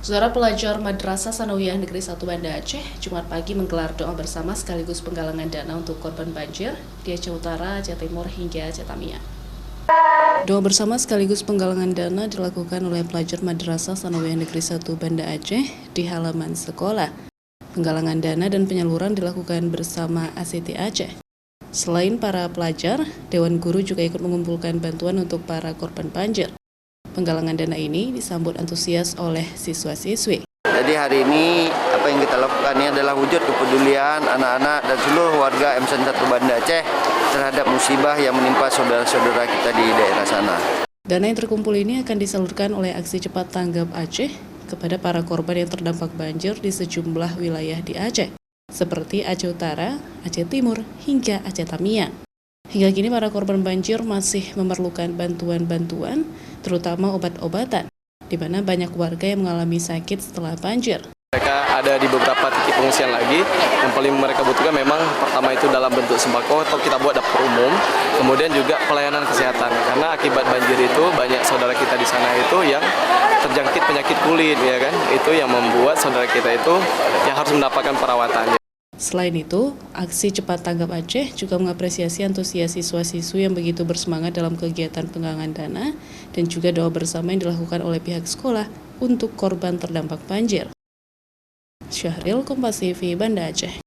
Saudara pelajar Madrasah Sanawiyah Negeri 1 Banda Aceh, Jumat pagi menggelar doa bersama sekaligus penggalangan dana untuk korban banjir di Aceh Utara, Aceh Timur, hingga Aceh Tamiang. Doa bersama sekaligus penggalangan dana dilakukan oleh pelajar Madrasah Sanawiyah Negeri 1 Banda Aceh di halaman sekolah. Penggalangan dana dan penyaluran dilakukan bersama ACT Aceh. Selain para pelajar, Dewan Guru juga ikut mengumpulkan bantuan untuk para korban banjir. Penggalangan dana ini disambut antusias oleh siswa-siswi. Jadi hari ini apa yang kita lakukan ini adalah wujud kepedulian anak-anak dan seluruh warga MSN 1 Banda Aceh terhadap musibah yang menimpa saudara-saudara kita di daerah sana. Dana yang terkumpul ini akan disalurkan oleh Aksi Cepat Tanggap Aceh kepada para korban yang terdampak banjir di sejumlah wilayah di Aceh, seperti Aceh Utara, Aceh Timur, hingga Aceh Tamiang. Hingga kini para korban banjir masih memerlukan bantuan-bantuan, terutama obat-obatan, di mana banyak warga yang mengalami sakit setelah banjir. Mereka ada di beberapa titik pengungsian lagi. Yang paling mereka butuhkan memang pertama itu dalam bentuk sembako atau kita buat dapur umum, kemudian juga pelayanan kesehatan. Karena akibat banjir itu banyak saudara kita di sana itu yang terjangkit penyakit kulit, ya kan? Itu yang membuat saudara kita itu yang harus mendapatkan perawatan. Selain itu, Aksi Cepat Tanggap Aceh juga mengapresiasi antusias siswa-siswi yang begitu bersemangat dalam kegiatan penggalangan dana dan juga doa bersama yang dilakukan oleh pihak sekolah untuk korban terdampak banjir. Syahril, Kompas TV, Banda Aceh.